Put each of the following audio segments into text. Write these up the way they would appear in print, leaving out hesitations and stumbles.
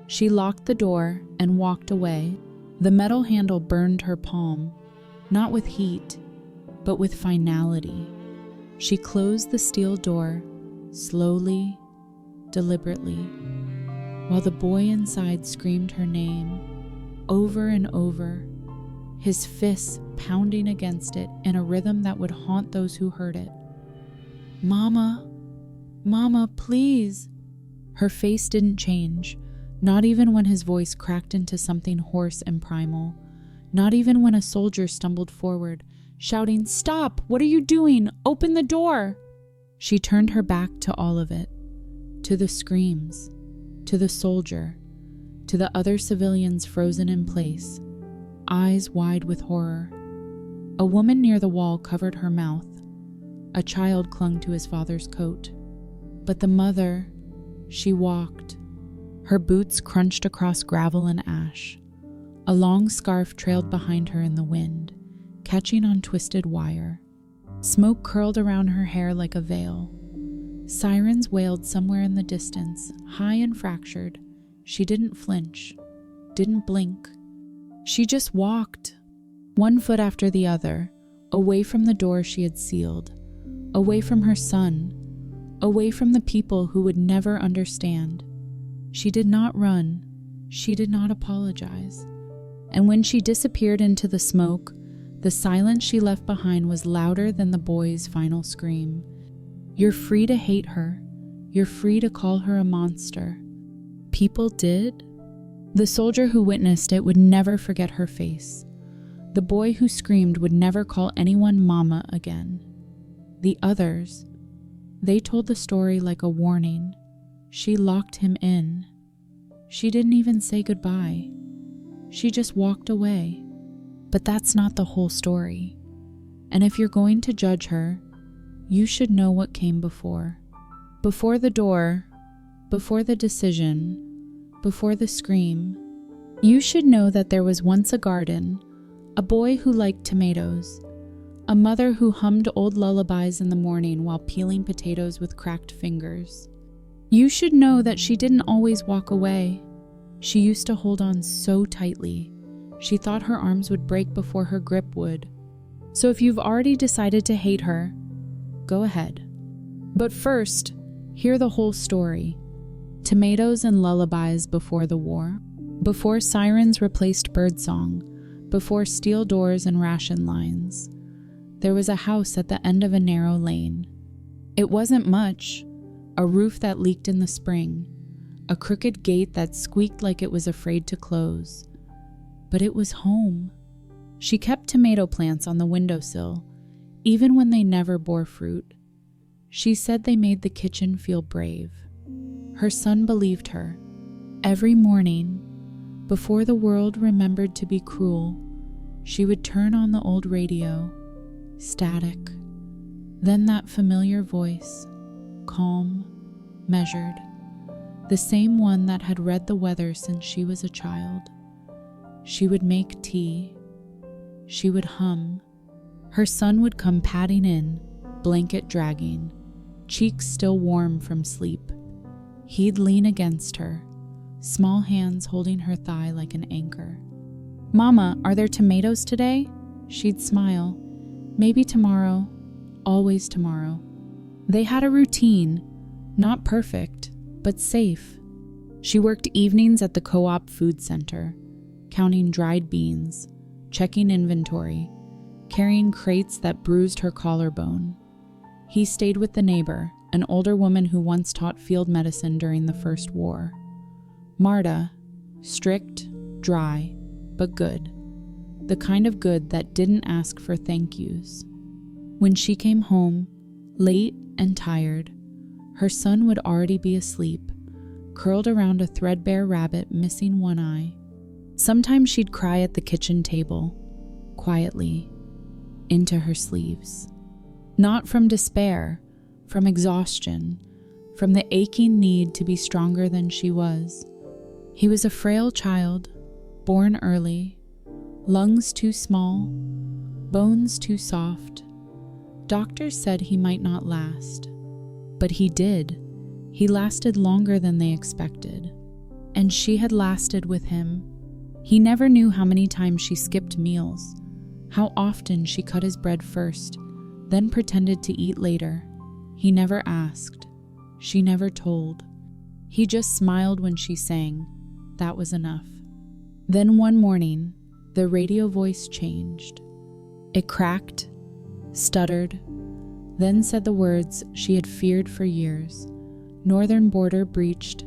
She locked the door and walked away. The metal handle burned her palm, not with heat, but with finality. She closed the steel door, slowly, deliberately, while the boy inside screamed her name over and over, his fists pounding against it in a rhythm that would haunt those who heard it. "Mama, Mama, please." Her face didn't change, not even when his voice cracked into something hoarse and primal, not even when a soldier stumbled forward, shouting, "Stop! What are you doing? Open the door!" She turned her back to all of it, to the screams, to the soldier, to the other civilians frozen in place, eyes wide with horror. A woman near the wall covered her mouth. A child clung to his father's coat. But the mother, she walked. Her boots crunched across gravel and ash. A long scarf trailed behind her in the wind, catching on twisted wire. Smoke curled around her hair like a veil. Sirens wailed somewhere in the distance, high and fractured. She didn't flinch, didn't blink. She just walked, one foot after the other, away from the door she had sealed, away from her son, away from the people who would never understand. She did not run, she did not apologize. And when she disappeared into the smoke, the silence she left behind was louder than the boy's final scream. You're free to hate her. You're free to call her a monster. People did. The soldier who witnessed it would never forget her face. The boy who screamed would never call anyone mama again. The others, they told the story like a warning. She locked him in. She didn't even say goodbye. She just walked away. But that's not the whole story. And if you're going to judge her, you should know what came before. Before the door, before the decision, before the scream, you should know that there was once a garden, a boy who liked tomatoes, a mother who hummed old lullabies in the morning while peeling potatoes with cracked fingers. You should know that she didn't always walk away. She used to hold on so tightly. She thought her arms would break before her grip would. So if you've already decided to hate her, go ahead. But first, hear the whole story. Tomatoes and lullabies before the war, before sirens replaced birdsong, before steel doors and ration lines. There was a house at the end of a narrow lane. It wasn't much, a roof that leaked in the spring, a crooked gate that squeaked like it was afraid to close. But it was home. She kept tomato plants on the windowsill, even when they never bore fruit. She said they made the kitchen feel brave. Her son believed her. Every morning, before the world remembered to be cruel, she would turn on the old radio, static. Then that familiar voice, calm, measured, the same one that had read the weather since she was a child. She would make tea. She would hum. Her son would come padding in, blanket dragging, cheeks still warm from sleep. He'd lean against her, small hands holding her thigh like an anchor. "Mama, are there tomatoes today?" She'd smile. "Maybe tomorrow, always tomorrow." They had a routine, not perfect, but safe. She worked evenings at the co-op food center, counting dried beans, checking inventory, carrying crates that bruised her collarbone. He stayed with the neighbor, an older woman who once taught field medicine during the First War. Marta, strict, dry, but good. The kind of good that didn't ask for thank yous. When she came home, late and tired, her son would already be asleep, curled around a threadbare rabbit missing one eye. Sometimes she'd cry at the kitchen table, quietly, into her sleeves. Not from despair, from exhaustion, from the aching need to be stronger than she was. He was a frail child, born early, lungs too small, bones too soft. Doctors said he might not last, but he did. He lasted longer than they expected. And she had lasted with him. He never knew how many times she skipped meals, how often she cut his bread first, then pretended to eat later. He never asked. She never told. He just smiled when she sang. That was enough. Then one morning, the radio voice changed. It cracked, stuttered, then said the words she had feared for years. Northern border breached.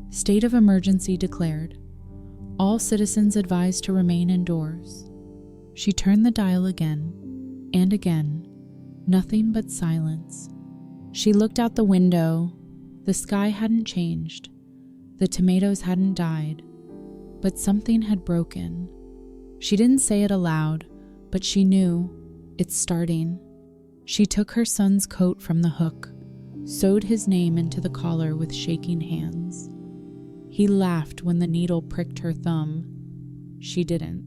State of emergency declared. All citizens advised to remain indoors. She turned the dial again and again. Nothing but silence. She looked out the window. The sky hadn't changed. The tomatoes hadn't died. But something had broken. She didn't say it aloud, but she knew. It's starting. She took her son's coat from the hook, sewed his name into the collar with shaking hands. He laughed when the needle pricked her thumb. She didn't.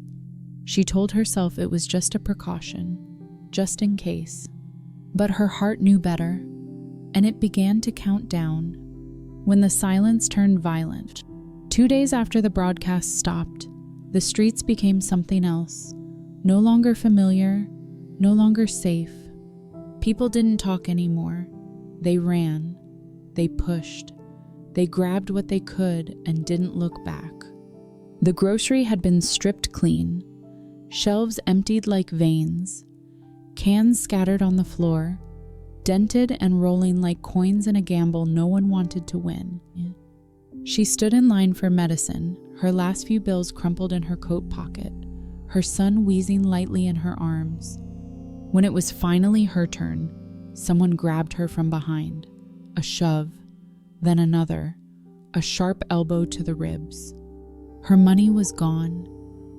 She told herself it was just a precaution, just in case. But her heart knew better, and it began to count down. When the silence turned violent, 2 days after the broadcast stopped, the streets became something else, no longer familiar, no longer safe. People didn't talk anymore. They ran, they pushed, they grabbed what they could and didn't look back. The grocery had been stripped clean, shelves emptied like veins, cans scattered on the floor, dented and rolling like coins in a gamble no one wanted to win. She stood in line for medicine, her last few bills crumpled in her coat pocket, her son wheezing lightly in her arms. When it was finally her turn, someone grabbed her from behind. A shove, then another, a sharp elbow to the ribs. Her money was gone.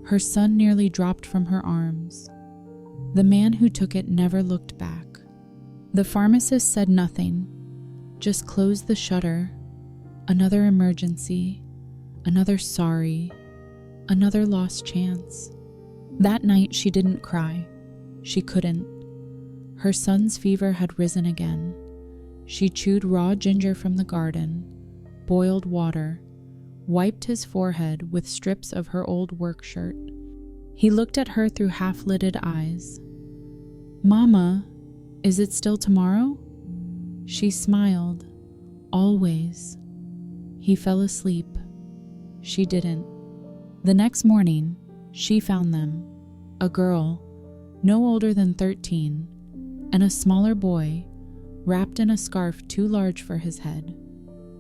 Her son nearly dropped from her arms. The man who took it never looked back. The pharmacist said nothing, just closed the shutter. Another emergency, another sorry, another lost chance. That night she didn't cry. She couldn't. Her son's fever had risen again. She chewed raw ginger from the garden, boiled water, wiped his forehead with strips of her old work shirt. He looked at her through half-lidded eyes. "Mama, is it still tomorrow?" She smiled. Always. He fell asleep. She didn't. The next morning, she found them. A girl, no older than 13, and a smaller boy, wrapped in a scarf too large for his head.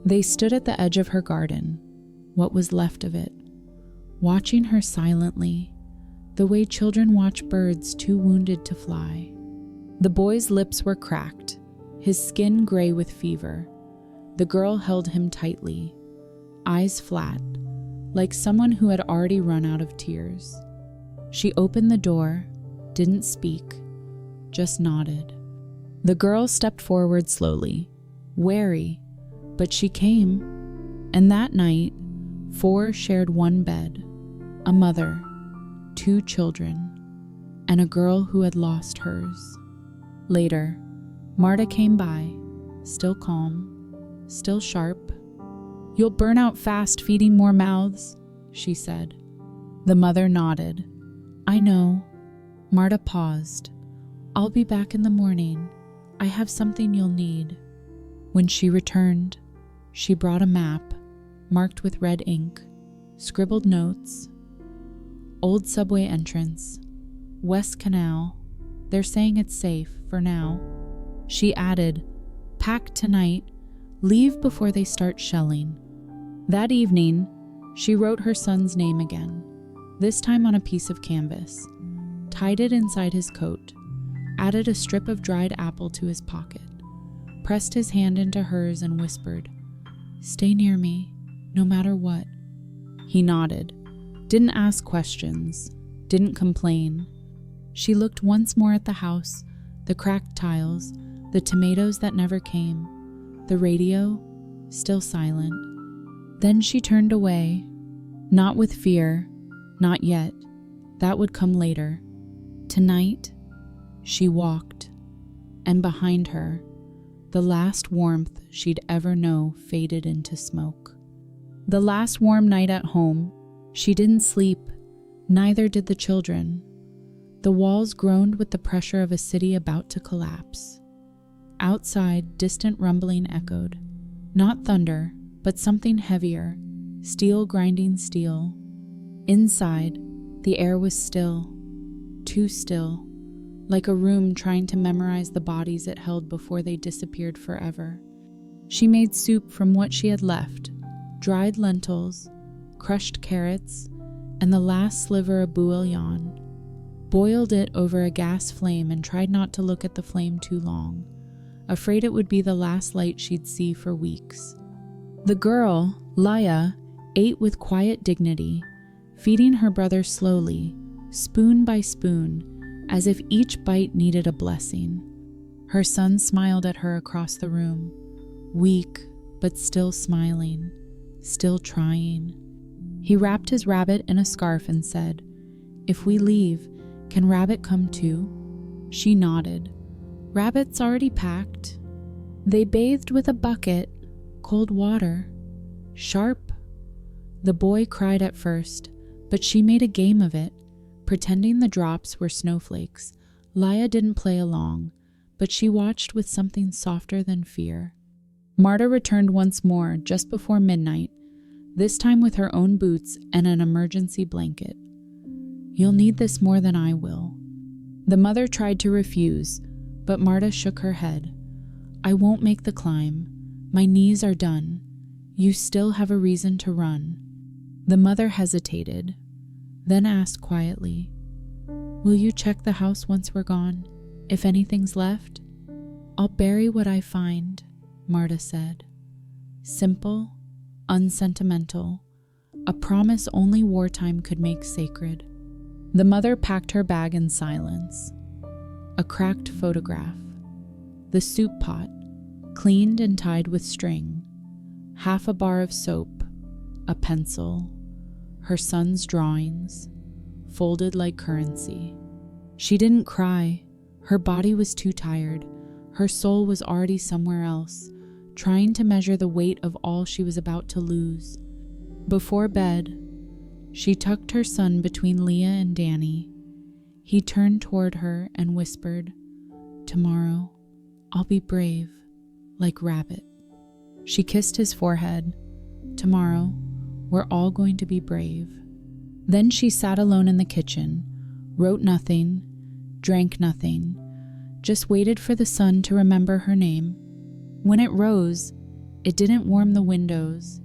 They stood at the edge of her garden, what was left of it, watching her silently, the way children watch birds too wounded to fly. The boy's lips were cracked, his skin gray with fever. The girl held him tightly, eyes flat, like someone who had already run out of tears. She opened the door, didn't speak, just nodded. The girl stepped forward slowly, wary, but she came. And that night, 4 shared one bed, a mother, 2 children, and a girl who had lost hers. Later, Marta came by, still calm, still sharp. "You'll burn out fast feeding more mouths," she said. The mother nodded. "I know." Marta paused. "I'll be back in the morning. I have something you'll need." When she returned, she brought a map, marked with red ink, scribbled notes. "Old subway entrance, West Canal. They're saying it's safe, for now." She added, "Pack tonight, leave before they start shelling." That evening, she wrote her son's name again, this time on a piece of canvas, tied it inside his coat, added a strip of dried apple to his pocket, pressed his hand into hers and whispered, "Stay near me, no matter what." He nodded, didn't ask questions, didn't complain. She looked once more at the house, the cracked tiles, the tomatoes that never came, the radio, still silent. Then she turned away, not with fear, not yet. That would come later. Tonight, she walked, and behind her, the last warmth she'd ever know faded into smoke. The last warm night at home, she didn't sleep, neither did the children. The walls groaned with the pressure of a city about to collapse. Outside, distant rumbling echoed. Not thunder, but something heavier, steel grinding steel. Inside, the air was still, too still, like a room trying to memorize the bodies it held before they disappeared forever. She made soup from what she had left, dried lentils, crushed carrots, and the last sliver of bouillon. Boiled it over a gas flame and tried not to look at the flame too long, afraid it would be the last light she'd see for weeks. The girl, Laya, ate with quiet dignity, feeding her brother slowly, spoon by spoon, as if each bite needed a blessing. Her son smiled at her across the room, weak but still smiling, still trying. He wrapped his rabbit in a scarf and said, "If we leave, can Rabbit come too?" She nodded. "Rabbit's already packed." They bathed with a bucket, cold water. Sharp. The boy cried at first, but she made a game of it, pretending the drops were snowflakes. Laya didn't play along, but she watched with something softer than fear. Marta returned once more, just before midnight, this time with her own boots and an emergency blanket. "You'll need this more than I will." The mother tried to refuse, but Marta shook her head. "I won't make the climb. My knees are done. You still have a reason to run." The mother hesitated, then asked quietly, "Will you check the house once we're gone, if anything's left?" "I'll bury what I find," Marta said. Simple, unsentimental, a promise only wartime could make sacred. The mother packed her bag in silence. A cracked photograph. The soup pot, cleaned and tied with string. Half a bar of soap. A pencil. Her son's drawings, folded like currency. She didn't cry. Her body was too tired. Her soul was already somewhere else, trying to measure the weight of all she was about to lose. Before bed, she tucked her son between Leah and Danny. He turned toward her and whispered, "Tomorrow, I'll be brave, like Rabbit." She kissed his forehead. "Tomorrow, we're all going to be brave." Then she sat alone in the kitchen, wrote nothing, drank nothing, just waited for the sun to remember her name. When it rose, it didn't warm the windows.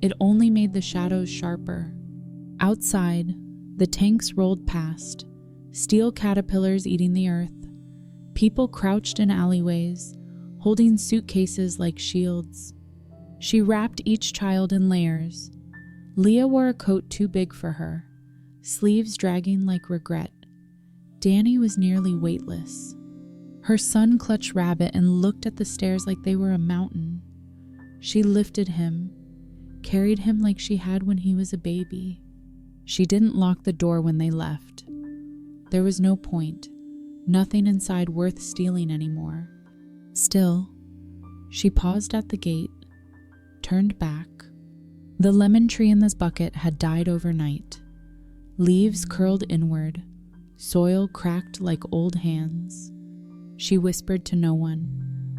It only made the shadows sharper. Outside, the tanks rolled past, steel caterpillars eating the earth. People crouched in alleyways, holding suitcases like shields. She wrapped each child in layers. Leah wore a coat too big for her, sleeves dragging like regret. Danny was nearly weightless. Her son clutched Rabbit and looked at the stairs like they were a mountain. She lifted him, carried him like she had when he was a baby. She didn't lock the door when they left. There was no point, nothing inside worth stealing anymore. Still, she paused at the gate, turned back. The lemon tree in this bucket had died overnight. Leaves curled inward, soil cracked like old hands. She whispered to no one,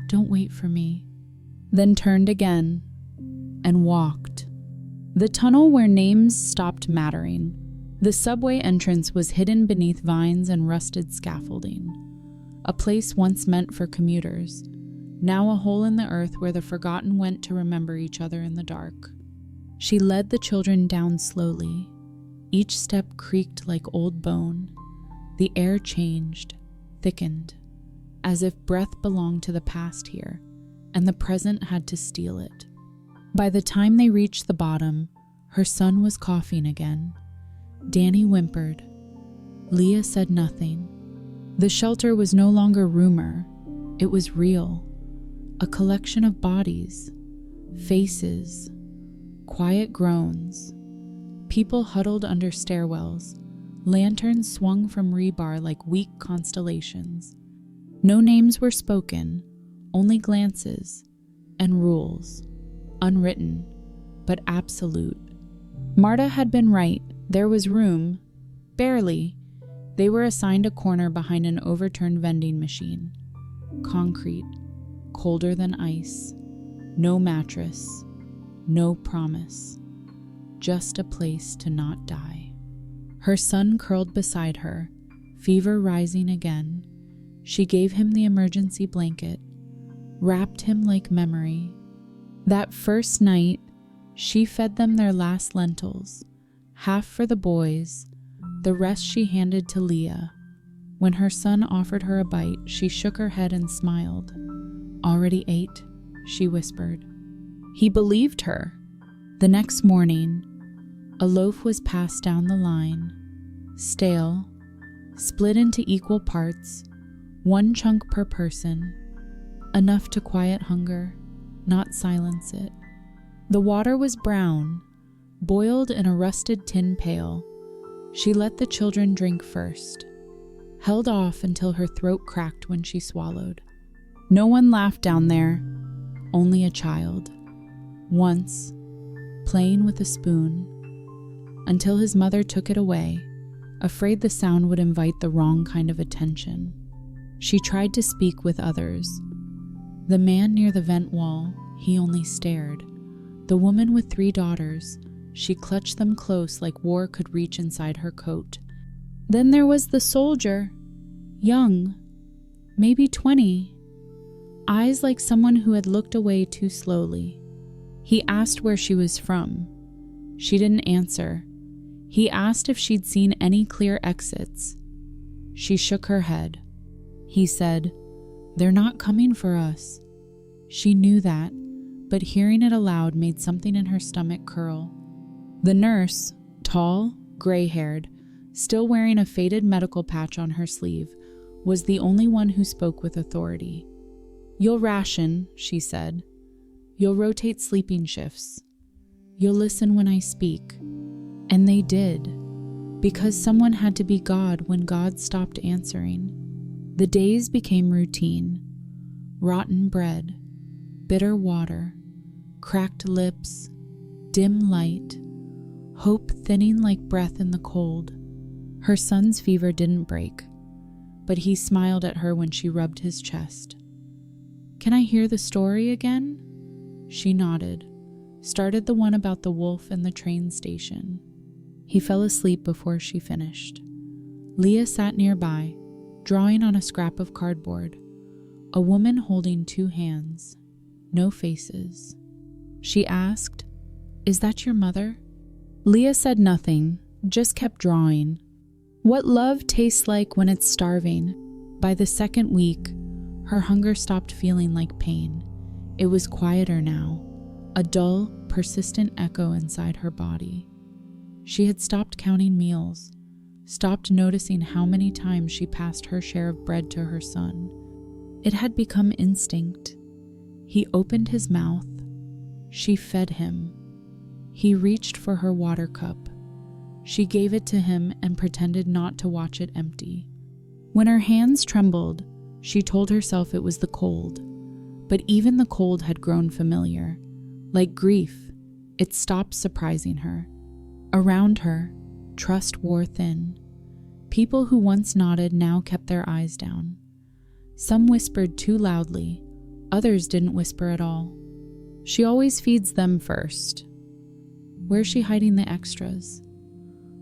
"Don't wait for me," then turned again and walked. The tunnel where names stopped mattering. The subway entrance was hidden beneath vines and rusted scaffolding. A place once meant for commuters, now a hole in the earth where the forgotten went to remember each other in the dark. She led the children down slowly. Each step creaked like old bone. The air changed, thickened, as if breath belonged to the past here, and the present had to steal it. By the time they reached the bottom, her son was coughing again. Danny whimpered. Leah said nothing. The shelter was no longer rumor. It was real. A collection of bodies, faces, quiet groans. People huddled under stairwells. Lanterns swung from rebar like weak constellations. No names were spoken, only glances and rules, unwritten, but absolute. Marta had been right. There was room. Barely. They were assigned a corner behind an overturned vending machine. Concrete, colder than ice. No mattress. No promise. Just a place to not die. Her son curled beside her, fever rising again. She gave him the emergency blanket, wrapped him like memory. That first night, she fed them their last lentils, half for the boys, the rest she handed to Leah. When her son offered her a bite, she shook her head and smiled. "Already ate," she whispered. He believed her. The next morning, a loaf was passed down the line, stale, split into equal parts, one chunk per person, enough to quiet hunger, not silence it. The water was brown, boiled in a rusted tin pail. She let the children drink first, held off until her throat cracked when she swallowed. No one laughed down there, only a child. Once, playing with a spoon, until his mother took it away, afraid the sound would invite the wrong kind of attention. She tried to speak with others. The man near the vent wall, he only stared. The woman with 3 daughters, she clutched them close like war could reach inside her coat. Then there was the soldier, young, maybe 20, eyes like someone who had looked away too slowly. He asked where she was from. She didn't answer. He asked if she'd seen any clear exits. She shook her head. He said, "They're not coming for us." She knew that, but hearing it aloud made something in her stomach curl. The nurse, tall, gray-haired, still wearing a faded medical patch on her sleeve, was the only one who spoke with authority. "You'll ration," she said. "You'll rotate sleeping shifts. You'll listen when I speak." And they did, because someone had to be God when God stopped answering. The days became routine. Rotten bread, bitter water, cracked lips, dim light, hope thinning like breath in the cold. Her son's fever didn't break, but he smiled at her when she rubbed his chest. "Can I hear the story again?" She nodded, started the one about the wolf and the train station. He fell asleep before she finished. Leah sat nearby, drawing on a scrap of cardboard, a woman holding 2 hands, no faces. She asked, "Is that your mother?" Leah said nothing, just kept drawing. What love tastes like when it's starving. By the second week, her hunger stopped feeling like pain. It was quieter now, a dull, persistent echo inside her body. She had stopped counting meals, stopped noticing how many times she passed her share of bread to her son. It had become instinct. He opened his mouth. She fed him. He reached for her water cup. She gave it to him and pretended not to watch it empty. When her hands trembled, she told herself it was the cold. But even the cold had grown familiar. Like grief, it stopped surprising her. Around her, trust wore thin. People who once nodded now kept their eyes down. Some whispered too loudly, others didn't whisper at all. She always feeds them first. Where's she hiding the extras?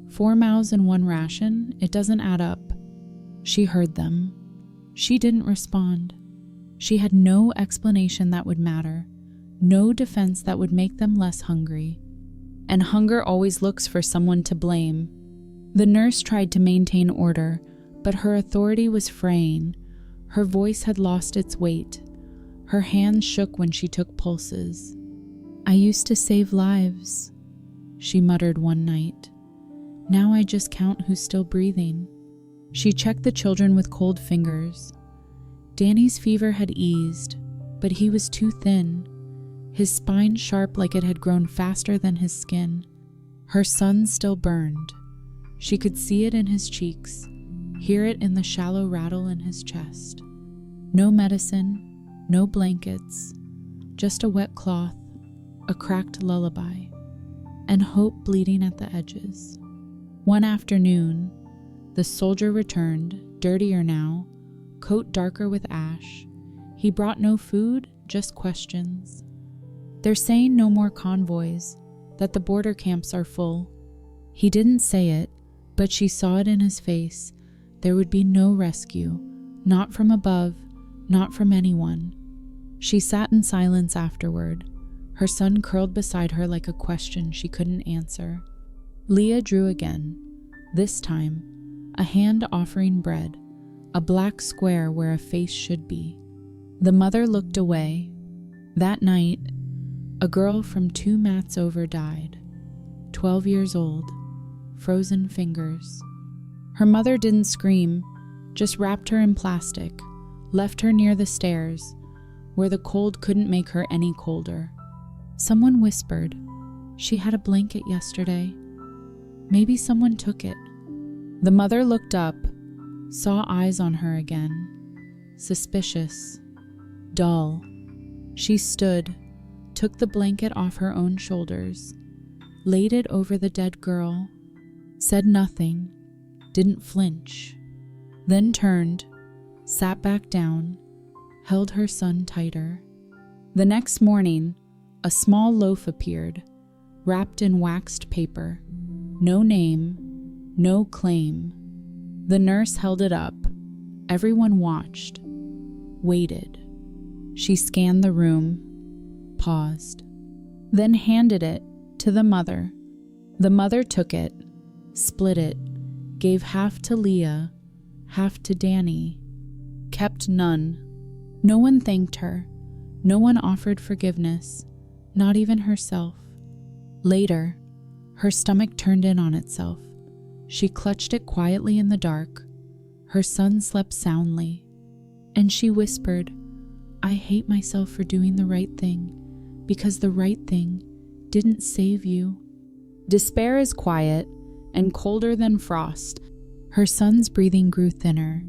4 mouths and 1 ration, it doesn't add up. She heard them. She didn't respond. She had no explanation that would matter, no defense that would make them less hungry. And hunger always looks for someone to blame. The nurse tried to maintain order, but her authority was fraying. Her voice had lost its weight. Her hands shook when she took pulses. "I used to save lives," she muttered one night. "Now I just count who's still breathing." She checked the children with cold fingers. Danny's fever had eased, but he was too thin, his spine sharp like it had grown faster than his skin. Her son still burned. She could see it in his cheeks, hear it in the shallow rattle in his chest. No medicine, no blankets, just a wet cloth, a cracked lullaby. and hope bleeding at the edges. One afternoon, the soldier returned, dirtier now, coat darker with ash. He brought no food, just questions. They're saying no more convoys, that the border camps are full. He didn't say it, but she saw it in his face. There would be no rescue, not from above, not from anyone. She sat in silence afterward, her son curled beside her like a question she couldn't answer. Leah drew again, this time, a hand offering bread, a black square where a face should be. The mother looked away. That night, a girl from 2 mats over died, 12 years old, frozen fingers. Her mother didn't scream, just wrapped her in plastic, left her near the stairs, where the cold couldn't make her any colder. Someone whispered, "She had a blanket yesterday. Maybe someone took it." The mother looked up, saw eyes on her again, suspicious, dull. She stood, took the blanket off her own shoulders, laid it over the dead girl, said nothing, didn't flinch, then turned, sat back down, held her son tighter. The next morning, a small loaf appeared, wrapped in waxed paper. No name, no claim. The nurse held it up. Everyone watched, waited. She scanned the room, paused, then handed it to the mother. The mother took it, split it, gave half to Leah, half to Danny, kept none. No one thanked her. No one offered forgiveness, not even herself. Later, her stomach turned in on itself. She clutched it quietly in the dark. Her son slept soundly, and she whispered, "I hate myself for doing the right thing, because the right thing didn't save you." Despair is quiet and colder than frost. Her son's breathing grew thinner.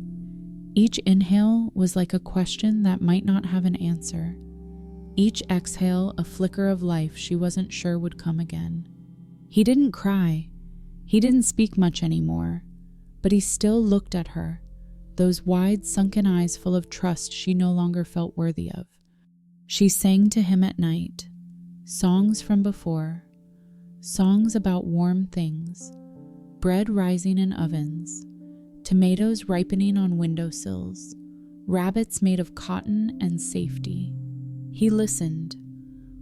Each inhale was like a question that might not have an answer. Each exhale a flicker of life she wasn't sure would come again. He didn't cry. He didn't speak much anymore, but he still looked at her, those wide, sunken eyes full of trust she no longer felt worthy of. She sang to him at night, songs from before, songs about warm things, bread rising in ovens, tomatoes ripening on windowsills, rabbits made of cotton and safety. He listened,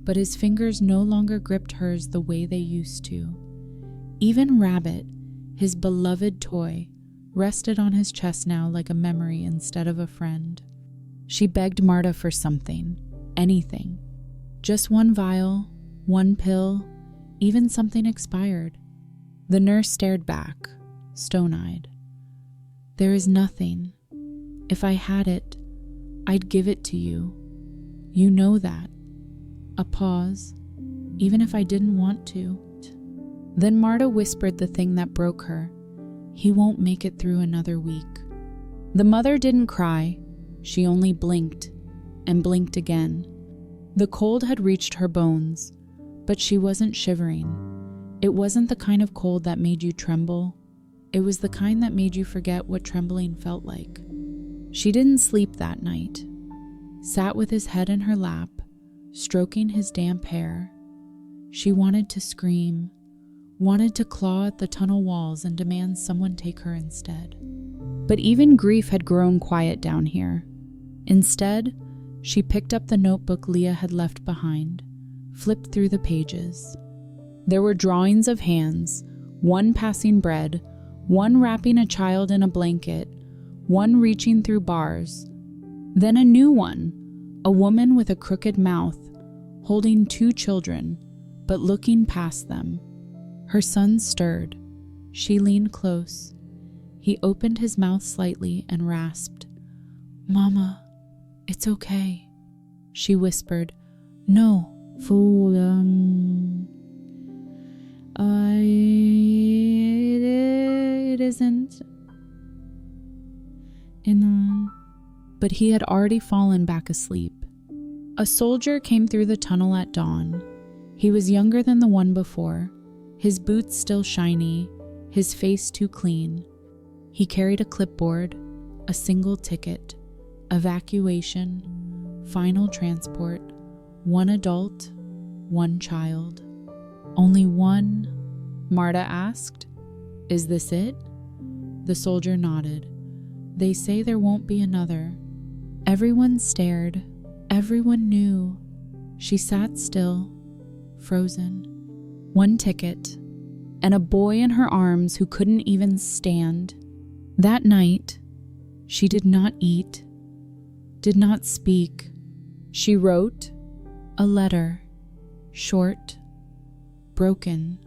but his fingers no longer gripped hers the way they used to. Even Rabbit, his beloved toy, rested on his chest now like a memory instead of a friend. She begged Marta for something, anything. Just one vial, one pill, even something expired. The nurse stared back, stone-eyed. "There is nothing. If I had it, I'd give it to you. You know that." A pause, "Even if I didn't want to." Then Marta whispered the thing that broke her. "He won't make it through another week." The mother didn't cry. She only blinked, and blinked again. The cold had reached her bones, but she wasn't shivering. It wasn't the kind of cold that made you tremble. It was the kind that made you forget what trembling felt like. She didn't sleep that night. Sat with his head in her lap, stroking his damp hair. She wanted to scream, wanted to claw at the tunnel walls and demand someone take her instead. But even grief had grown quiet down here. Instead, she picked up the notebook Leah had left behind, flipped through the pages. There were drawings of hands, one passing bread, one wrapping a child in a blanket, one reaching through bars. Then a new one, a woman with a crooked mouth, holding 2 children, but looking past them. Her son stirred. She leaned close. He opened his mouth slightly and rasped, "Mama, it's okay." She whispered, "No, fool, it isn't." But he had already fallen back asleep. A soldier came through the tunnel at dawn. He was younger than the one before, his boots still shiny, his face too clean. He carried a clipboard, a single ticket, evacuation, final transport, 1 adult, 1 child. Only one? Marta asked. Is this it? The soldier nodded. They say there won't be another. Everyone stared. Everyone knew. She sat still, frozen. 1 ticket, and a boy in her arms who couldn't even stand. That night, she did not eat, did not speak. She wrote a letter, short, broken,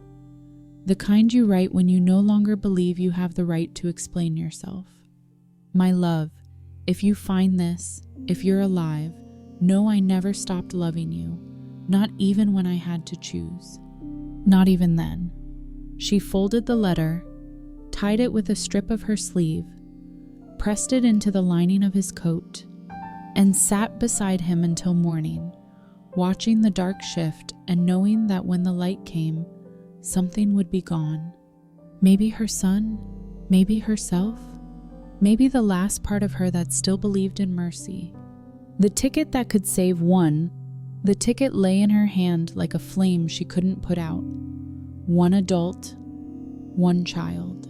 the kind you write when you no longer believe you have the right to explain yourself. My love, if you find this, if you're alive, know I never stopped loving you, not even when I had to choose. Not even then. She folded the letter, tied it with a strip of her sleeve, pressed it into the lining of his coat, and sat beside him until morning, watching the dark shift and knowing that when the light came, something would be gone. Maybe her son, maybe herself, maybe the last part of her that still believed in mercy. The ticket that could save one, the ticket lay in her hand like a flame she couldn't put out. 1 adult, 1 child.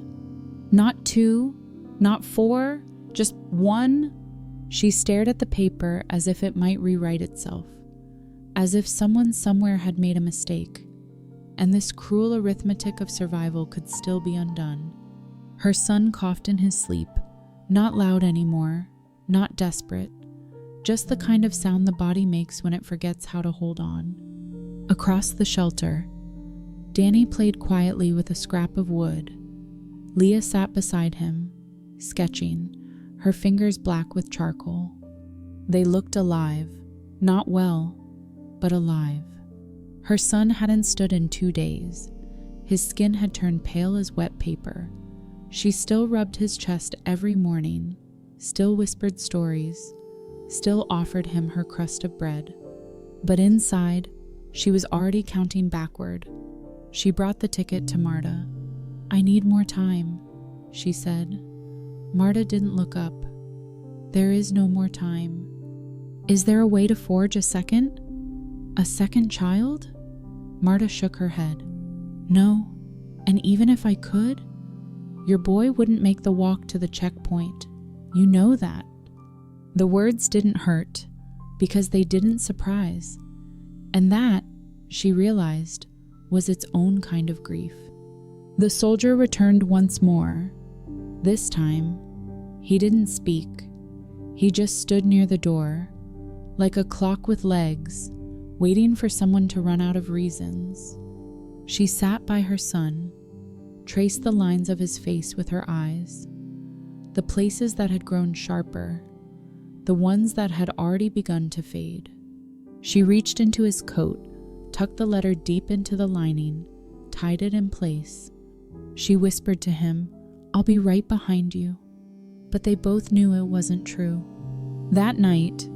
Not 2, not 4, just 1. She stared at the paper as if it might rewrite itself, as if someone somewhere had made a mistake, and this cruel arithmetic of survival could still be undone. Her son coughed in his sleep, not loud anymore, not desperate, just the kind of sound the body makes when it forgets how to hold on. Across the shelter, Danny played quietly with a scrap of wood. Leah sat beside him, sketching, her fingers black with charcoal. They looked alive, not well, but alive. Her son hadn't stood in 2 days. His skin had turned pale as wet paper. She still rubbed his chest every morning, still whispered stories, still offered him her crust of bread. But inside, she was already counting backward. She brought the ticket to Marta. I need more time, she said. Marta didn't look up. There is no more time. Is there a way to forge a second? A second child? Marta shook her head. No, and even if I could, your boy wouldn't make the walk to the checkpoint. You know that. The words didn't hurt because they didn't surprise. And that, she realized, was its own kind of grief. The soldier returned once more. This time, he didn't speak. He just stood near the door, like a clock with legs, waiting for someone to run out of reasons. She sat by her son, traced the lines of his face with her eyes, the places that had grown sharper, the ones that had already begun to fade. She reached into his coat, tucked the letter deep into the lining, tied it in place. She whispered to him, I'll be right behind you. But they both knew it wasn't true. That night,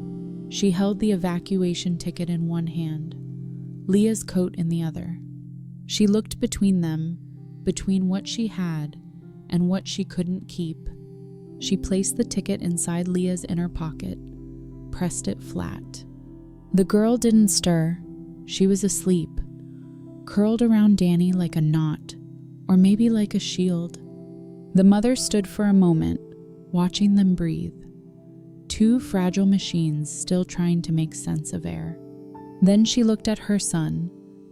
she held the evacuation ticket in one hand, Leah's coat in the other. She looked between them, between what she had and what she couldn't keep. She placed the ticket inside Leah's inner pocket, pressed it flat. The girl didn't stir. She was asleep, curled around Danny like a knot, or maybe like a shield. The mother stood for a moment, watching them breathe. 2 fragile machines still trying to make sense of air. Then she looked at her son,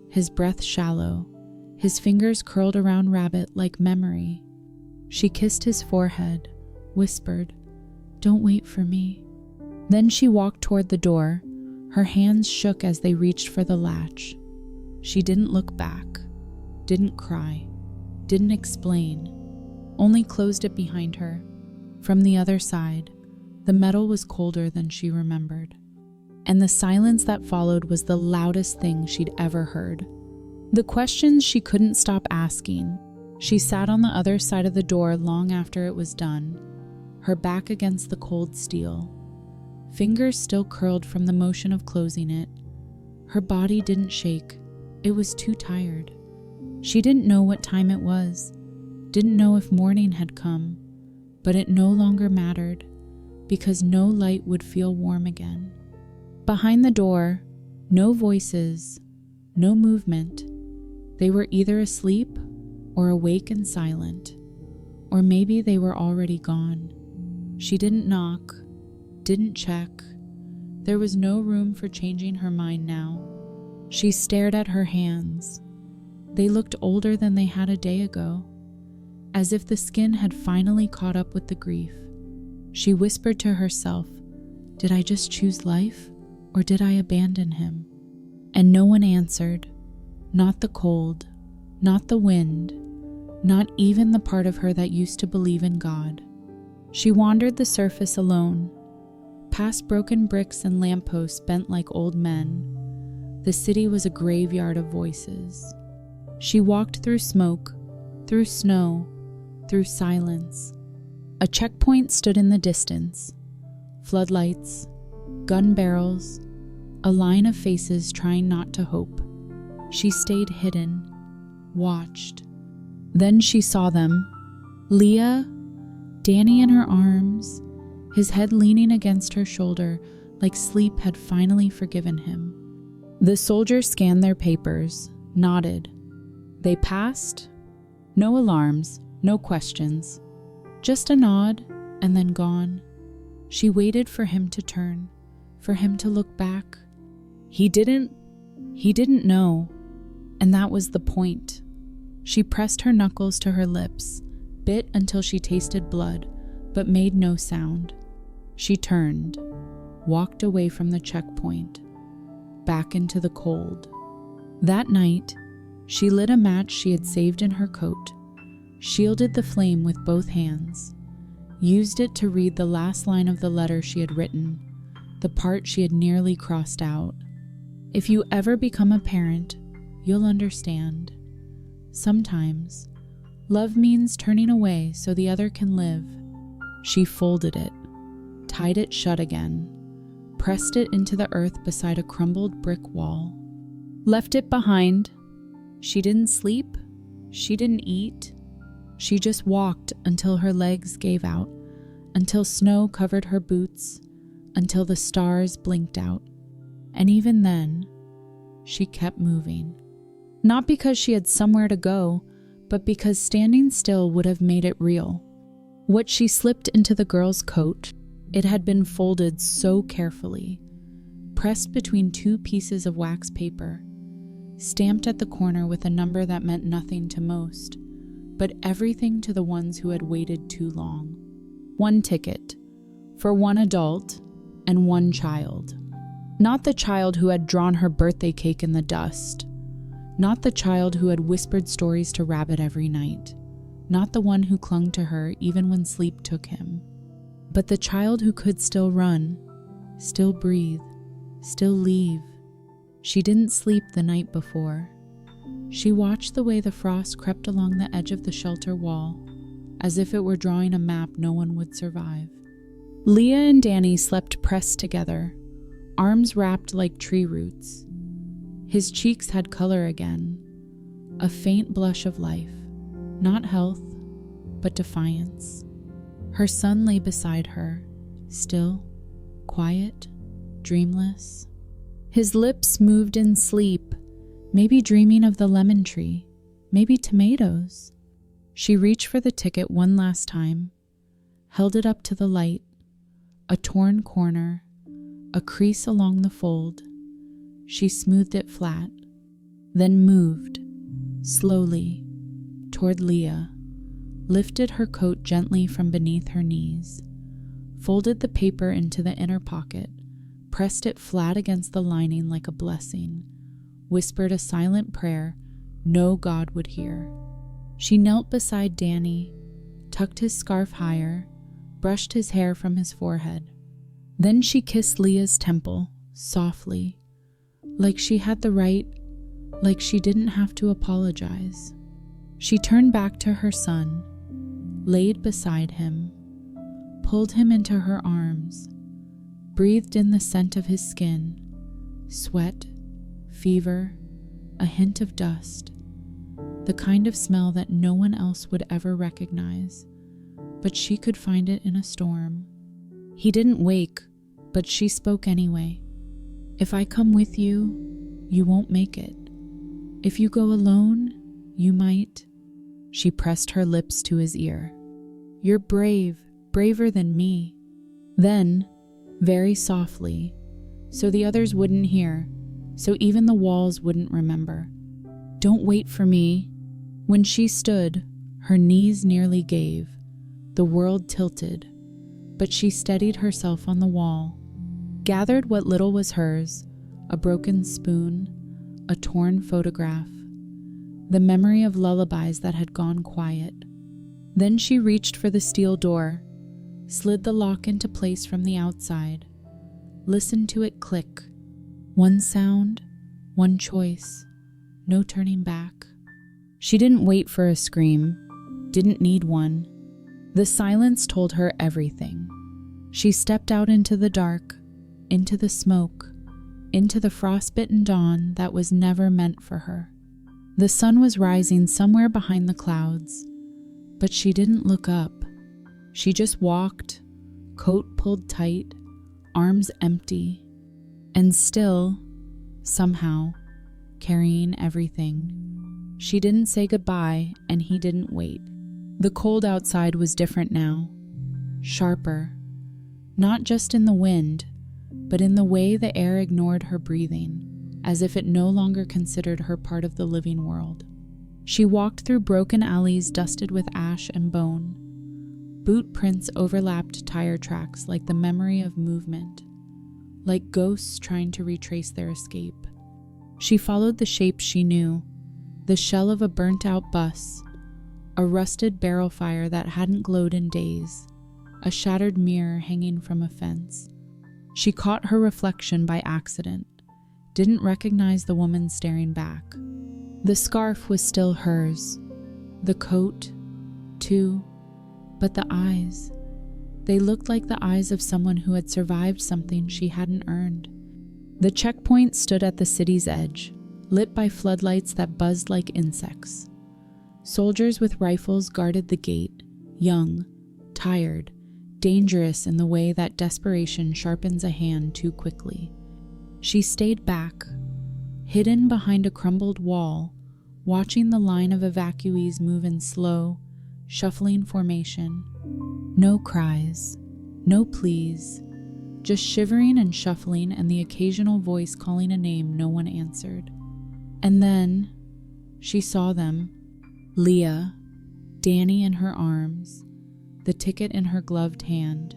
his breath shallow, his fingers curled around Rabbit like memory. She kissed his forehead, whispered, Don't wait for me. Then she walked toward the door. Her hands shook as they reached for the latch. She didn't look back, didn't cry, didn't explain, only closed it behind her. From the other side, the metal was colder than she remembered, and the silence that followed was the loudest thing she'd ever heard. The questions she couldn't stop asking. She sat on the other side of the door long after it was done, her back against the cold steel. Fingers still curled from the motion of closing it. Her body didn't shake. It was too tired. She didn't know what time it was, didn't know if morning had come, but it no longer mattered, because no light would feel warm again. Behind the door, no voices, no movement. They were either asleep or awake and silent, or maybe they were already gone. She didn't knock, didn't check. There was no room for changing her mind now. She stared at her hands. They looked older than they had a day ago, as if the skin had finally caught up with the grief. She whispered to herself, "Did I just choose life, or did I abandon him?" And no one answered. Not the cold, not the wind, not even the part of her that used to believe in God. She wandered the surface alone, past broken bricks and lampposts bent like old men. The city was a graveyard of voices. She walked through smoke, through snow, through silence. A checkpoint stood in the distance. Floodlights, gun barrels, a line of faces trying not to hope. She stayed hidden, watched. Then she saw them. Leah, Danny in her arms, his head leaning against her shoulder like sleep had finally forgiven him. The soldiers scanned their papers, nodded. They passed. No alarms, no questions. Just a nod, and then gone. She waited for him to turn, for him to look back. He didn't know, and that was the point. She pressed her knuckles to her lips, bit until she tasted blood, but made no sound. She turned, walked away from the checkpoint, back into the cold. That night, she lit a match she had saved in her coat, shielded the flame with both hands, used it to read the last line of the letter she had written, the part she had nearly crossed out. If you ever become a parent, you'll understand. Sometimes, love means turning away so the other can live. She folded it, tied it shut again, pressed it into the earth beside a crumbled brick wall, left it behind. She didn't sleep, she didn't eat. She just walked until her legs gave out, until snow covered her boots, until the stars blinked out. And even then, she kept moving. Not because she had somewhere to go, but because standing still would have made it real. What she slipped into the girl's coat, it had been folded so carefully, pressed between two pieces of wax paper, stamped at the corner with a number that meant nothing to most, but everything to the ones who had waited too long. One ticket, for one adult and one child. Not the child who had drawn her birthday cake in the dust. Not the child who had whispered stories to Rabbit every night. Not the one who clung to her even when sleep took him. But the child who could still run, still breathe, still leave. She didn't sleep the night before. She watched the way the frost crept along the edge of the shelter wall, as if it were drawing a map no one would survive. Leah and Danny slept pressed together, arms wrapped like tree roots. His cheeks had color again, a faint blush of life, not health, but defiance. Her son lay beside her, still, quiet, dreamless. His lips moved in sleep, maybe dreaming of the lemon tree, maybe tomatoes. She reached for the ticket one last time, held it up to the light, a torn corner, a crease along the fold. She smoothed it flat, then moved, slowly, toward Leah, lifted her coat gently from beneath her knees, folded the paper into the inner pocket, pressed it flat against the lining like a blessing, whispered a silent prayer no God would hear. She knelt beside Danny, tucked his scarf higher, brushed his hair from his forehead. Then she kissed Leah's temple, softly, like she had the right, like she didn't have to apologize. She turned back to her son, laid beside him, pulled him into her arms, breathed in the scent of his skin, sweat, fever, a hint of dust. the kind of smell that no one else would ever recognize, but she could find it in a storm. He didn't wake, but she spoke anyway. "If I come with you, you won't make it. If you go alone, you might." She pressed her lips to his ear. "You're brave, braver than me." Then, very softly, so the others wouldn't hear, so even the walls wouldn't remember, "Don't wait for me." When she stood, her knees nearly gave. The world tilted, but she steadied herself on the wall, gathered what little was hers, a broken spoon, a torn photograph, the memory of lullabies that had gone quiet. Then she reached for the steel door, slid the lock into place from the outside, listened to it click. One sound, one choice, no turning back. She didn't wait for a scream, didn't need one. The silence told her everything. She stepped out into the dark, into the smoke, into the frostbitten dawn that was never meant for her. The sun was rising somewhere behind the clouds, but she didn't look up. She just walked, coat pulled tight, arms empty, and still, somehow, carrying everything. She didn't say goodbye, and he didn't wait. The cold outside was different now, sharper, not just in the wind, but in the way the air ignored her breathing, as if it no longer considered her part of the living world. She walked through broken alleys dusted with ash and bone. Boot prints overlapped tire tracks like the memory of movement, like ghosts trying to retrace their escape. She followed the shapes she knew, the shell of a burnt-out bus, a rusted barrel fire that hadn't glowed in days, a shattered mirror hanging from a fence. She caught her reflection by accident, didn't recognize the woman staring back. The scarf was still hers, the coat, too, but the eyes. They looked like the eyes of someone who had survived something she hadn't earned. The checkpoint stood at the city's edge, lit by floodlights that buzzed like insects. Soldiers with rifles guarded the gate, young, tired, dangerous in the way that desperation sharpens a hand too quickly. She stayed back, hidden behind a crumbled wall, watching the line of evacuees move in slow, shuffling formation. No cries, no pleas, just shivering and shuffling and the occasional voice calling a name no one answered. And then she saw them. Leah, Danny in her arms, the ticket in her gloved hand.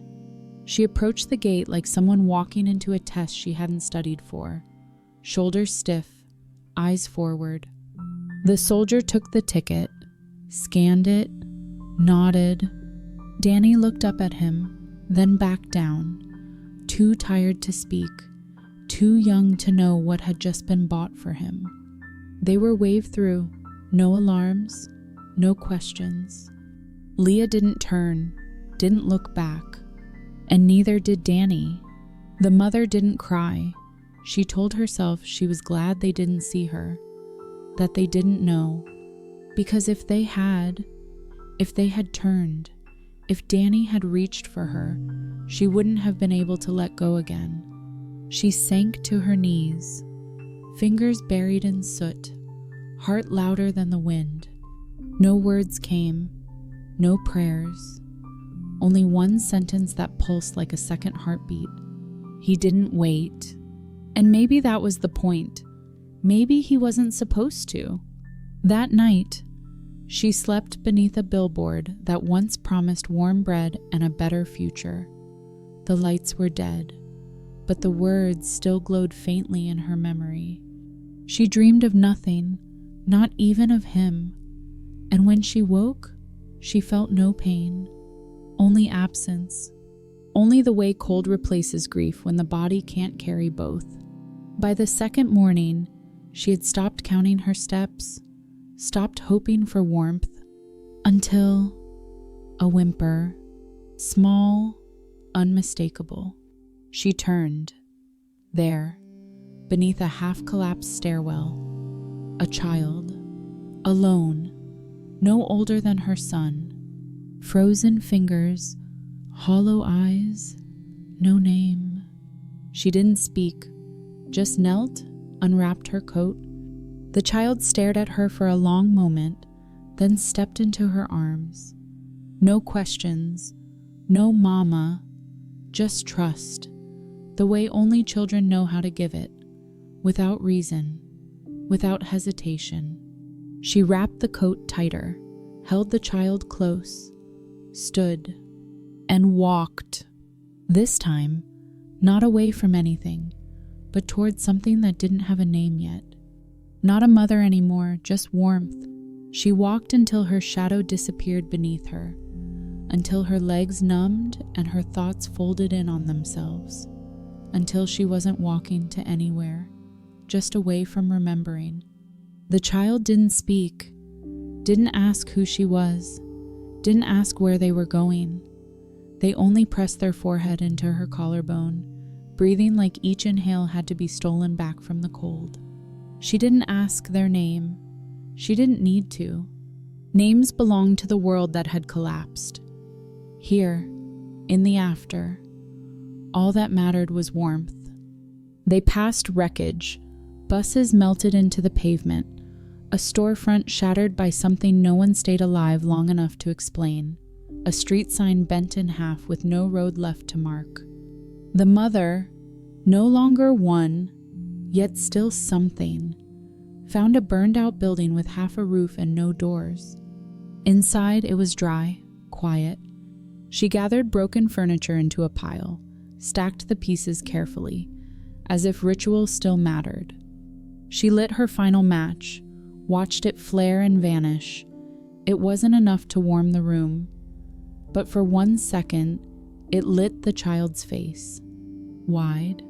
She approached the gate like someone walking into a test she hadn't studied for, shoulders stiff, eyes forward. The soldier took the ticket, scanned it, nodded. Danny looked up at him, then back down, too tired to speak, too young to know what had just been bought for him. They were waved through, no alarms, no questions. Leah didn't turn, didn't look back, and neither did Danny. The mother didn't cry. She told herself she was glad they didn't see her, that they didn't know, because if they had turned, if Danny had reached for her, she wouldn't have been able to let go again. She sank to her knees, fingers buried in soot, heart louder than the wind. No words came, no prayers, only one sentence that pulsed like a second heartbeat. He didn't wait. And maybe that was the point. Maybe he wasn't supposed to. That night, she slept beneath a billboard that once promised warm bread and a better future. The lights were dead, but the words still glowed faintly in her memory. She dreamed of nothing, not even of him. And when she woke, she felt no pain, only absence, only the way cold replaces grief when the body can't carry both. By the second morning, she had stopped counting her steps, stopped hoping for warmth, until a whimper, small, unmistakable. She turned. There, beneath a half-collapsed stairwell, a child, Alone, no older than her son. Frozen fingers, hollow eyes, no name. She didn't speak, just knelt, unwrapped her coat. The child stared at her for a long moment, then stepped into her arms. No questions, no mama, just trust, the way only children know how to give it, without reason, without hesitation. She wrapped the coat tighter, held the child close, stood, and walked. This time, not away from anything, but towards something that didn't have a name yet. Not a mother anymore, just warmth. She walked until her shadow disappeared beneath her, until her legs numbed and her thoughts folded in on themselves, until she wasn't walking to anywhere, just away from remembering. The child didn't speak, didn't ask who she was, didn't ask where they were going. They only pressed their forehead into her collarbone, breathing like each inhale had to be stolen back from the cold. She didn't ask their name. She didn't need to. Names belonged to the world that had collapsed. Here, in the after, all that mattered was warmth. They passed wreckage. Buses melted into the pavement, a storefront shattered by something no one stayed alive long enough to explain, a street sign bent in half with no road left to mark. The mother, no longer one, yet still something, found a burned-out building with half a roof and no doors. Inside, it was dry, quiet. She gathered broken furniture into a pile, stacked the pieces carefully, as if ritual still mattered. She lit her final match, watched it flare and vanish. It wasn't enough to warm the room, but for 1 second, it lit the child's face. Wide,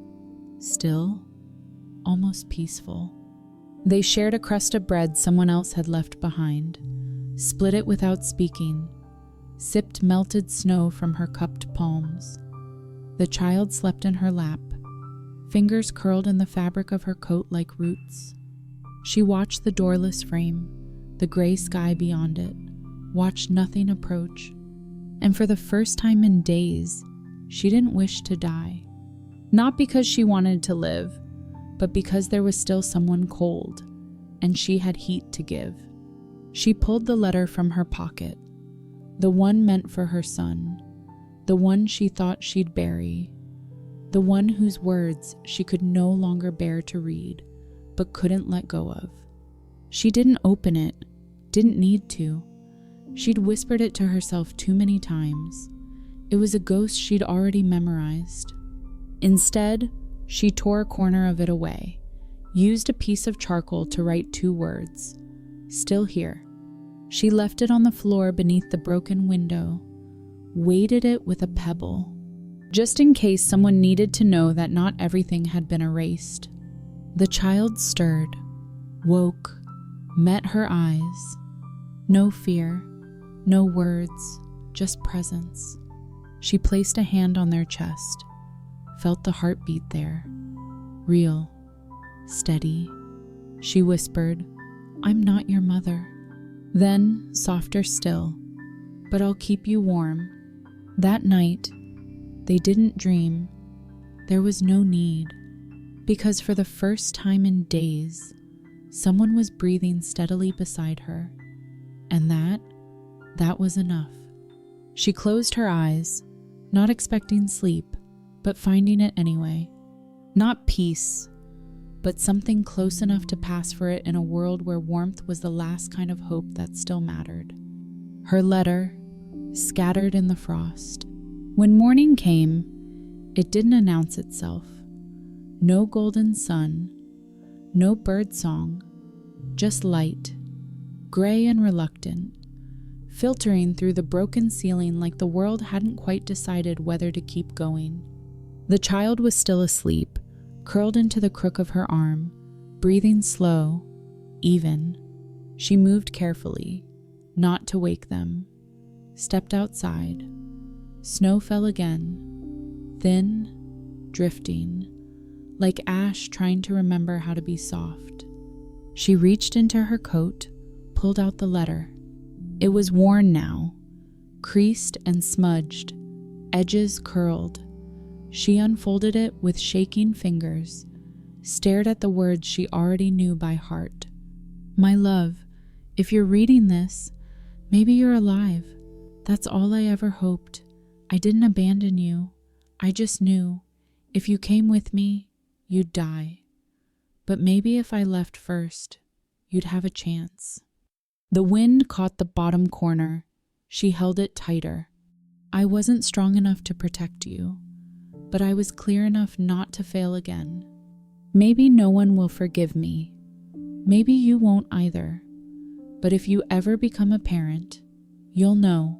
still, almost peaceful. They shared a crust of bread someone else had left behind, split it without speaking, sipped melted snow from her cupped palms. The child slept in her lap, fingers curled in the fabric of her coat like roots. She watched the doorless frame, the gray sky beyond it, watched nothing approach. And for the first time in days, she didn't wish to die. Not because she wanted to live, but because there was still someone cold, and she had heat to give. She pulled the letter from her pocket, the one meant for her son, the one she thought she'd bury, the one whose words she could no longer bear to read, but couldn't let go of. She didn't open it, didn't need to. She'd whispered it to herself too many times. It was a ghost she'd already memorized. Instead, she tore a corner of it away, used a piece of charcoal to write 2 words, "Still here." She left it on the floor beneath the broken window, weighted it with a pebble, just in case someone needed to know that not everything had been erased. The child stirred, woke, met her eyes. No fear, no words, just presence. She placed a hand on their chest, felt the heartbeat there, real, steady. She whispered, "I'm not your mother." Then, softer still, "But I'll keep you warm." That night, they didn't dream. There was no need, because for the first time in days, someone was breathing steadily beside her, and that was enough. She closed her eyes, not expecting sleep, but finding it anyway. Not peace, but something close enough to pass for it in a world where warmth was the last kind of hope that still mattered. Her letter, scattered in the frost. When morning came, it didn't announce itself. No golden sun, no bird song, just light, gray and reluctant, filtering through the broken ceiling like the world hadn't quite decided whether to keep going. The child was still asleep, curled into the crook of her arm, breathing slow, even. She moved carefully, not to wake them, stepped outside. Snow fell again, thin, drifting, like ash trying to remember how to be soft. She reached into her coat, pulled out the letter. It was worn now, creased and smudged, edges curled. She unfolded it with shaking fingers, stared at the words she already knew by heart. My love, if you're reading this, maybe you're alive. That's all I ever hoped. I didn't abandon you. I just knew, if you came with me, you'd die. But maybe if I left first, you'd have a chance. The wind caught the bottom corner. She held it tighter. I wasn't strong enough to protect you, but I was clear enough not to fail again. Maybe no one will forgive me. Maybe you won't either. But if you ever become a parent, you'll know.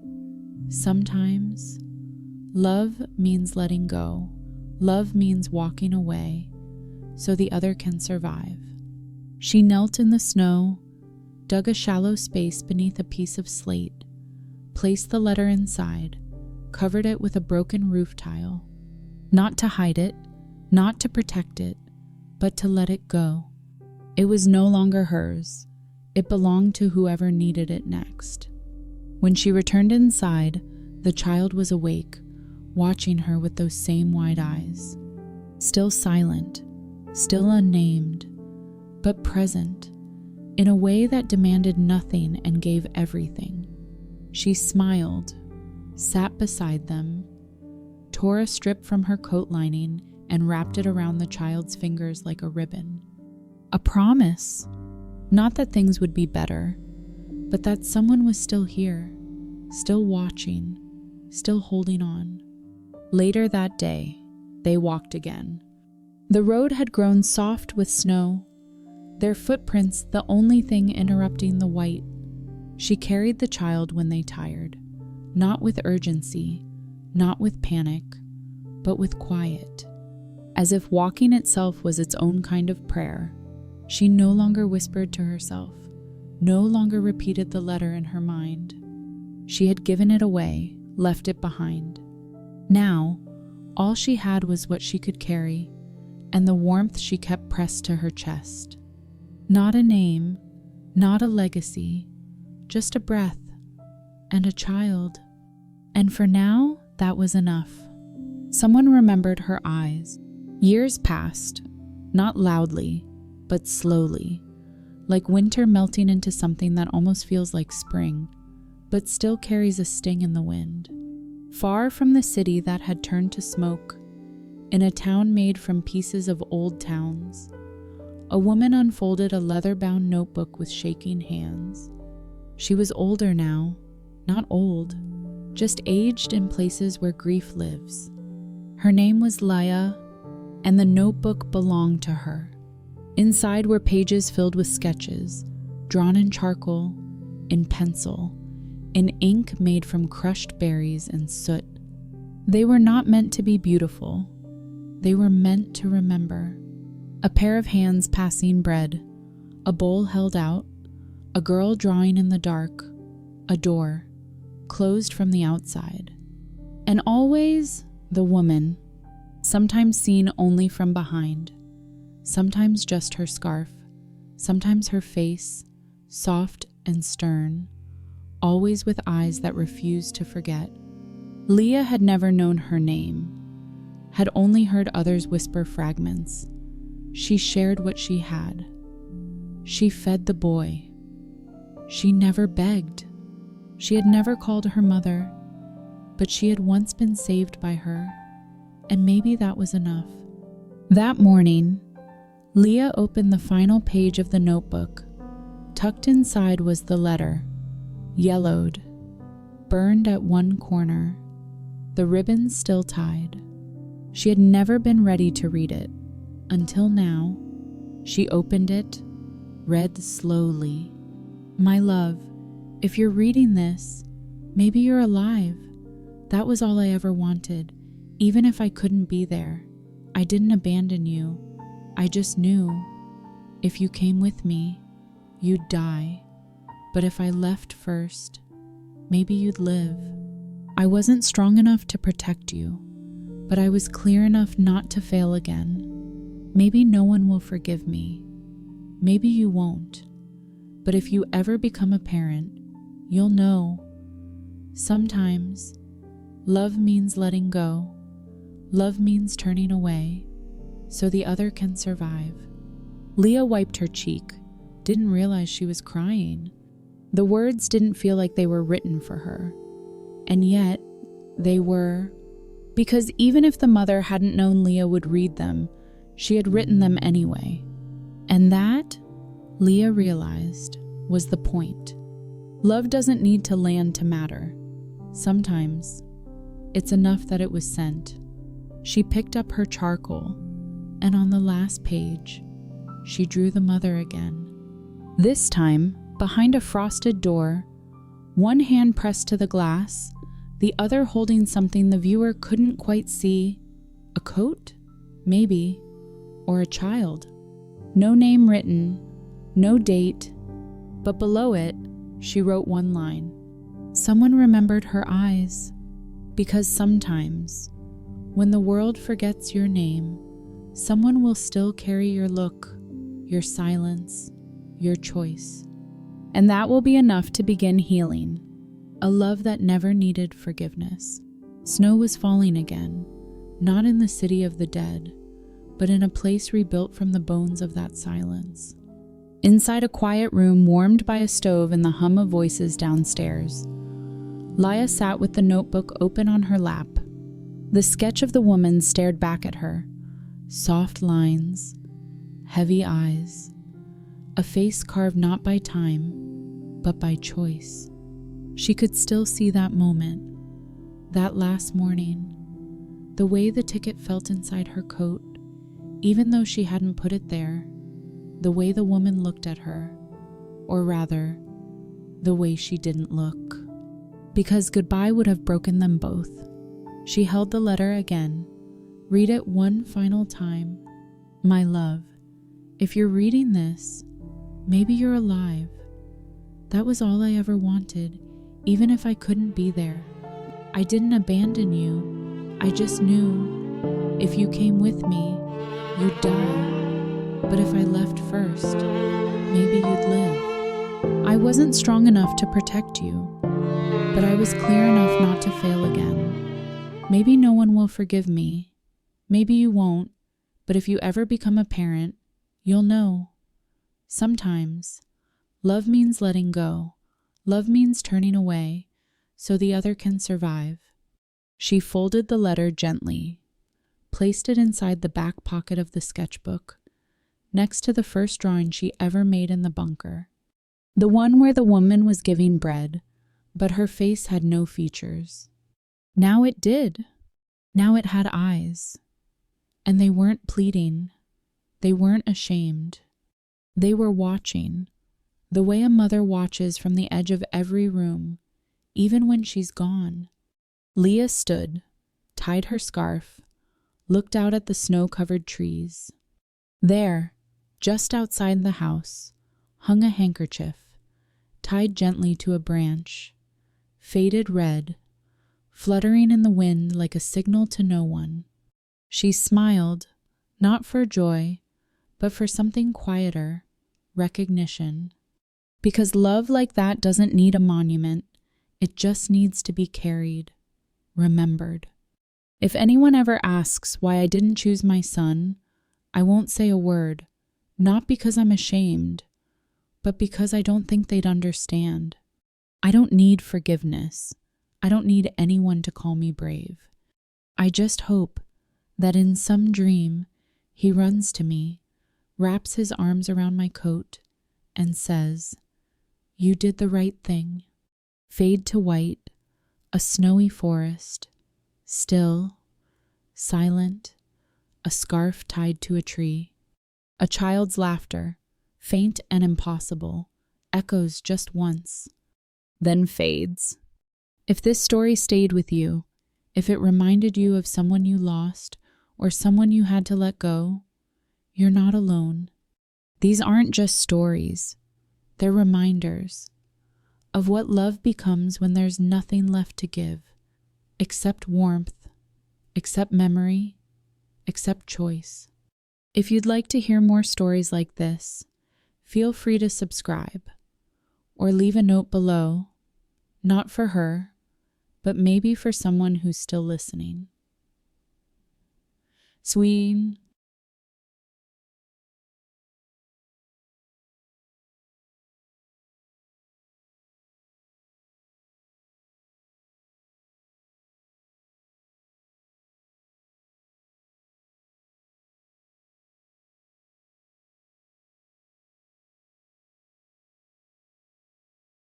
Sometimes, love means letting go. Love means walking away so the other can survive. She knelt in the snow, dug a shallow space beneath a piece of slate, placed the letter inside, covered it with a broken roof tile. Not to hide it, not to protect it, but to let it go. It was no longer hers. It belonged to whoever needed it next. When she returned inside, the child was awake, watching her with those same wide eyes. Still silent, still unnamed, but present, in a way that demanded nothing and gave everything. She smiled, sat beside them, tore a strip from her coat lining and wrapped it around the child's fingers like a ribbon. A promise, not that things would be better, but that someone was still here, still watching, still holding on. Later that day, they walked again. The road had grown soft with snow, their footprints the only thing interrupting the white. She carried the child when they tired, not with urgency, not with panic, but with quiet. As if walking itself was its own kind of prayer, she no longer whispered to herself, no longer repeated the letter in her mind. She had given it away, left it behind. Now, all she had was what she could carry, and the warmth she kept pressed to her chest. Not a name, not a legacy, just a breath and a child. And for now, that was enough. Someone remembered her eyes. Years passed, not loudly, but slowly, like winter melting into something that almost feels like spring, but still carries a sting in the wind. Far from the city that had turned to smoke, in a town made from pieces of old towns, a woman unfolded a leather-bound notebook with shaking hands. She was older now, not old, just aged in places where grief lives. Her name was Leia, and the notebook belonged to her. Inside were pages filled with sketches, drawn in charcoal, in pencil, in ink made from crushed berries and soot. They were not meant to be beautiful. They were meant to remember. A pair of hands passing bread, a bowl held out, a girl drawing in the dark, a door, closed from the outside. And always the woman, sometimes seen only from behind, sometimes just her scarf, sometimes her face, soft and stern, always with eyes that refused to forget. Leah had never known her name, had only heard others whisper fragments. She shared what she had. She fed the boy. She never begged. She had never called her mother, but she had once been saved by her, and maybe that was enough. That morning, Leah opened the final page of the notebook. Tucked inside was the letter, yellowed, burned at one corner, the ribbons still tied. She had never been ready to read it, until now. She opened it, read slowly. My love, if you're reading this, maybe you're alive. That was all I ever wanted, even if I couldn't be there. I didn't abandon you. I just knew, if you came with me, you'd die. But if I left first, maybe you'd live. I wasn't strong enough to protect you, but I was clear enough not to fail again. Maybe no one will forgive me. Maybe you won't. But if you ever become a parent, you'll know. Sometimes, love means letting go. Love means turning away, so the other can survive. Leah wiped her cheek, didn't realize she was crying. The words didn't feel like they were written for her. And yet, they were. Because even if the mother hadn't known Leah would read them, she had written them anyway. And that, Leah realized, was the point. Love doesn't need to land to matter. Sometimes, it's enough that it was sent. She picked up her charcoal, and on the last page, she drew the mother again. This time, behind a frosted door, one hand pressed to the glass, the other holding something the viewer couldn't quite see. A coat? Maybe. Or a child. No name written, no date, but below it, she wrote one line. Someone remembered her eyes, because sometimes, when the world forgets your name, someone will still carry your look, your silence, your choice. And that will be enough to begin healing, a love that never needed forgiveness. Snow was falling again, not in the city of the dead, but in a place rebuilt from the bones of that silence. Inside a quiet room warmed by a stove and the hum of voices downstairs, Leah sat with the notebook open on her lap. The sketch of the woman stared back at her. Soft lines, heavy eyes, a face carved not by time, but by choice. She could still see that moment, that last morning, the way the ticket felt inside her coat, even though she hadn't put it there, the way the woman looked at her, or rather, the way she didn't look. Because goodbye would have broken them both. She held the letter again. Read it one final time. My love, if you're reading this, maybe you're alive. That was all I ever wanted, even if I couldn't be there. I didn't abandon you. I just knew if you came with me, you'd die. But if I left first, maybe you'd live. I wasn't strong enough to protect you, but I was clear enough not to fail again. Maybe no one will forgive me. Maybe you won't, but if you ever become a parent, you'll know. Sometimes, love means letting go. Love means turning away, so the other can survive. She folded the letter gently, placed it inside the back pocket of the sketchbook, next to the first drawing she ever made in the bunker. The one where the woman was giving bread, but her face had no features. Now it did. Now it had eyes. And they weren't pleading. They weren't ashamed. They were watching, the way a mother watches from the edge of every room, even when she's gone. Leah stood, tied her scarf, looked out at the snow-covered trees. There, just outside the house, hung a handkerchief, tied gently to a branch, faded red, fluttering in the wind like a signal to no one. She smiled, not for joy, but for something quieter, recognition. Because love like that doesn't need a monument, it just needs to be carried, remembered. If anyone ever asks why I didn't choose my son, I won't say a word, not because I'm ashamed, but because I don't think they'd understand. I don't need forgiveness. I don't need anyone to call me brave. I just hope that in some dream he runs to me, wraps his arms around my coat, and says, "You did the right thing." Fade to white, a snowy forest, still, silent, a scarf tied to a tree. A child's laughter, faint and impossible, echoes just once, then fades. If this story stayed with you, if it reminded you of someone you lost or someone you had to let go, you're not alone. These aren't just stories. They're reminders of what love becomes when there's nothing left to give, except warmth, except memory, except choice. If you'd like to hear more stories like this, feel free to subscribe. or leave a note below, not for her, but maybe for someone who's still listening. Sween,